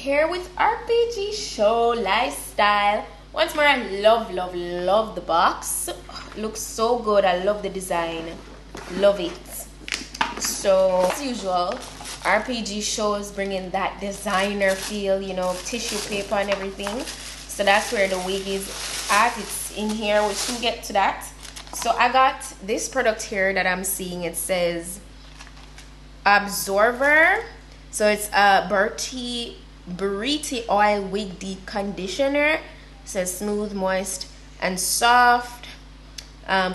here with RPG Show Lifestyle. Once more, I love the box. Looks so good. I love the design. Love it. So as usual, RPG Show is bringing that designer feel, you know, tissue paper and everything. So that's where the wig is at. It's in here. We'll soon get to that. So I got this product here that I'm seeing. It says Absorber. So it's a Buriti oil wig deep conditioner. It says smooth, moist, and soft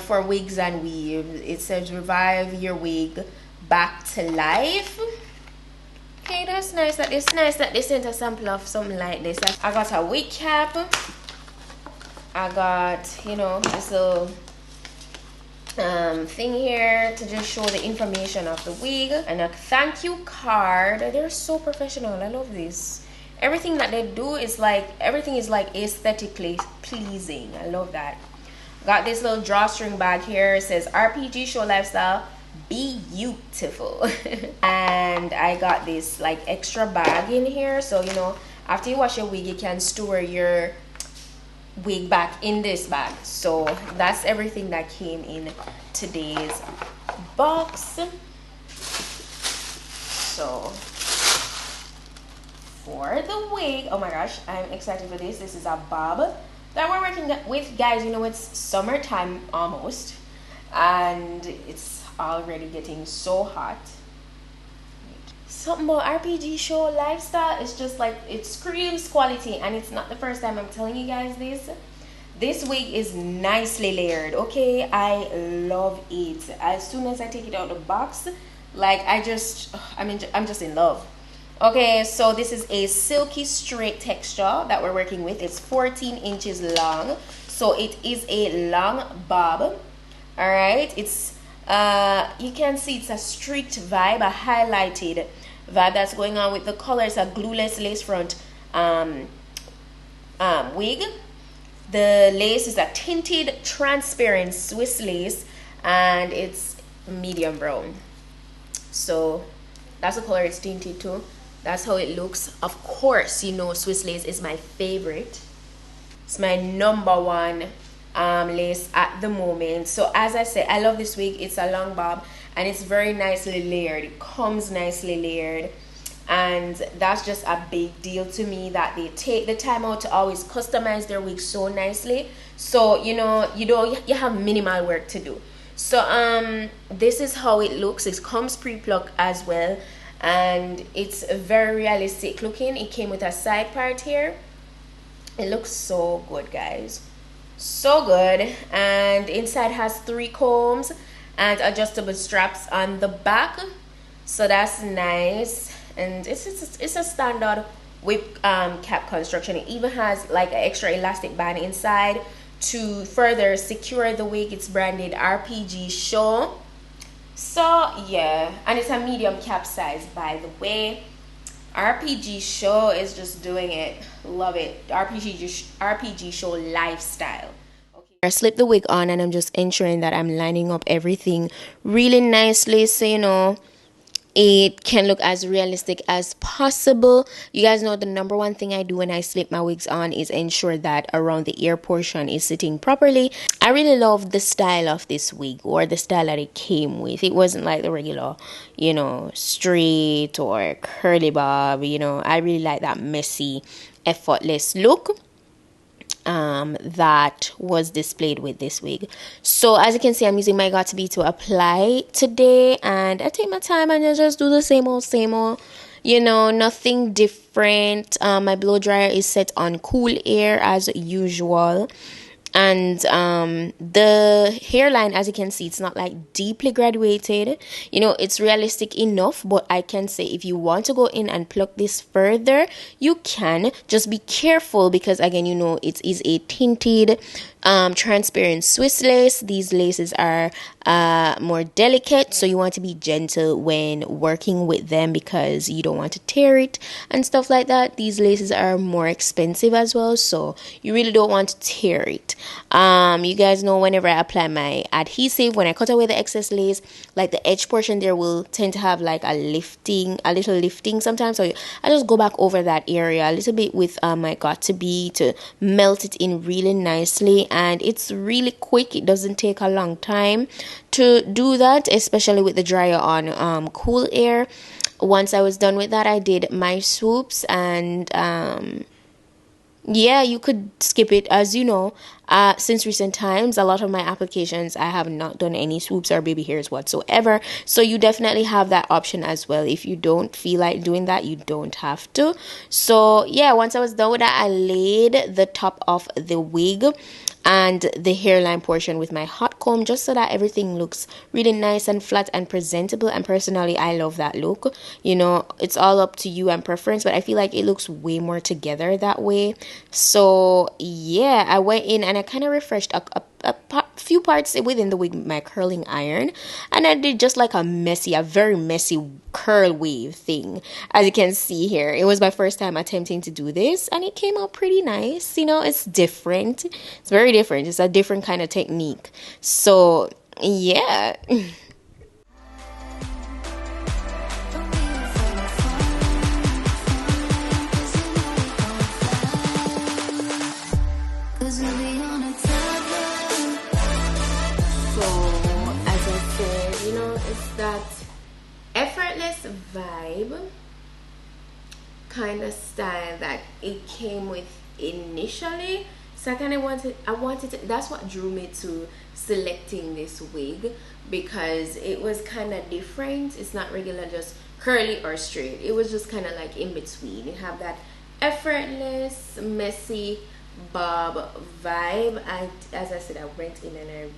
for wigs and weaves. It says revive your wig back to life. Okay, that's nice. It's nice that they sent a sample of something like this. I got a wig cap. I got, you know, this little thing here to just show the information of the wig, and a thank you card. They're so professional. I love this. Everything that they do is like, everything is like aesthetically pleasing. I love that. Got this little drawstring bag here. It says RPG Show Lifestyle, be beautiful. And I got this like extra bag in here, so you know, after you wash your wig, you can store your wig back in this bag. So that's everything that came in today's box. So for the wig, oh my gosh, I'm excited for this. This is a bob that we're working with, guys. You know, it's summertime almost, and it's already getting so hot. Something about RPG Show Lifestyle is just like, it screams quality, and it's not the first time I'm telling you guys this. This wig is nicely layered. Okay, I love it. As soon as I take it out of the box, like I'm just in love. Okay, so this is a silky straight texture that we're working with. It's 14 inches long, so it is a long bob. All right, it's you can see it's a streaked vibe, a highlighted vibe that's going on with the color. It's a glueless lace front wig. The lace is a tinted transparent Swiss lace, and it's medium brown. So that's the color it's tinted to. That's how it looks. Of course, you know, Swiss lace is my favorite. It's my #1 lace at the moment. So as I said, I love this wig. It's a long bob, and it's very nicely layered. It comes nicely layered, and that's just a big deal to me, that they take the time out to always customize their wig so nicely. So you know, you have minimal work to do. So this is how it looks. It comes pre-plucked as well, and it's very realistic looking. It came with a side part here. It looks so good, guys. So good. And inside has 3 combs and adjustable straps on the back, so that's nice. And it's a standard whip cap construction. It even has like an extra elastic band inside to further secure the wig. It's branded RPG Show. So yeah, and it's a medium cap size, by the way. RPG Show is just doing it. Love it. RPG Show Lifestyle. Okay. I slip the wig on, and I'm just ensuring that I'm lining up everything really nicely, so you know, it can look as realistic as possible. You guys know the #1 thing I do when I slip my wigs on is ensure that around the ear portion is sitting properly. I really love the style of this wig, or the style that it came with. It wasn't like the regular, you know, straight or curly bob. You know, I really like that messy, effortless look that was displayed with this wig. So as you can see, I'm using my Got2b to apply today, and I take my time and I just do the same old, you know, nothing different. My blow dryer is set on cool air as usual, and the hairline, as you can see, it's not like deeply graduated. You know, it's realistic enough, but I can say if you want to go in and pluck this further, you can. Just be careful, because again, you know, it is a tinted transparent Swiss lace. These laces are more delicate, so you want to be gentle when working with them because you don't want to tear it and stuff like that. These laces are more expensive as well, so you really don't want to tear it. You guys know whenever I apply my adhesive, when I cut away the excess lace, like the edge portion there will tend to have like a little lifting sometimes, so I just go back over that area a little bit with my Got2b to melt it in really nicely, and it's really quick. It doesn't take a long time to do that, especially with the dryer on cool air. Once I was done with that, I did my swoops, and yeah, you could skip it. As you know, since recent times, a lot of my applications, I have not done any swoops or baby hairs whatsoever. So you definitely have that option as well. If you don't feel like doing that, you don't have to. So yeah, once I was done with that, I laid the top of the wig and the hairline portion with my hot comb, just so that everything looks really nice and flat and presentable. And personally, I love that look. You know, it's all up to you and preference, but I feel like it looks way more together that way. So yeah, I went in and I kind of refreshed a few parts within the wig with my curling iron, and I did just like a very messy curl wave thing. As you can see here, it was my first time attempting to do this, and it came out pretty nice. You know, it's different. It's very different. It's a different kind of technique. So yeah. That effortless vibe kind of style that it came with initially, so I wanted to, that's what drew me to selecting this wig, because it was kind of different. It's not regular just curly or straight. It was just kind of like in between. It have that effortless messy bob vibe. As I said, I went in and I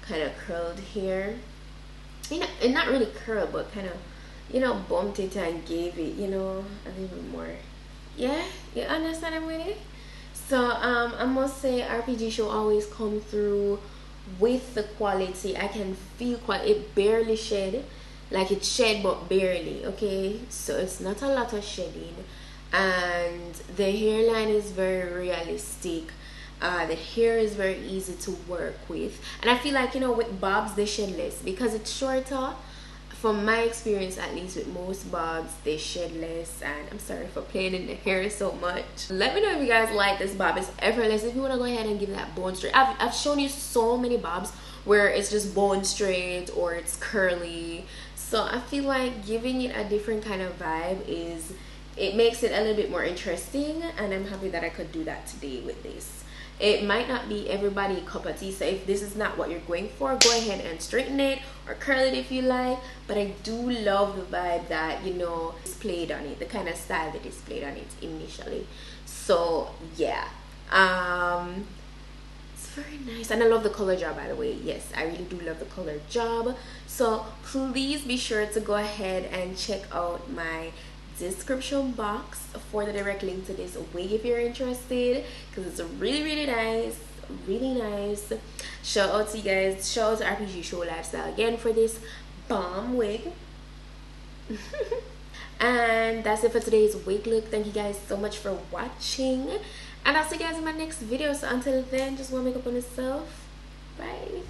kind of curled here, and not really curl, but kind of bumped it and gave it a little more. Yeah, you understand I'm with it. So I must say RPG Show always come through with the quality. I can feel it barely shed, like it shed but barely. Okay, so it's not a lot of shedding, and the hairline is very realistic. The hair is very easy to work with, and I feel like with bobs they shed less because it's shorter. From my experience, at least with most bobs, they shed less. And I'm sorry for playing in the hair so much. Let me know if you guys like this bob. It's effortless. If you want to go ahead and give that bone straight, I've shown you so many bobs where it's just bone straight or it's curly. So I feel like giving it a different kind of vibe it makes it a little bit more interesting, and I'm happy that I could do that today with this. It might not be everybody's cup of tea, so if this is not what you're going for, go ahead and straighten it or curl it if you like. But I do love the vibe that displayed on it, the kind of style that displayed on it initially. So yeah, it's very nice, and I love the color job, by the way. Yes, I really do love the color job. So please be sure to go ahead and check out my description box for the direct link to this wig if you're interested, because it's really nice. Shout out to you guys. Shout out to RPG Show Lifestyle again for this bomb wig. And that's it for today's wig look. Thank you guys so much for watching, and I'll see you guys in my next video. So until then, just want to make up on yourself. Bye.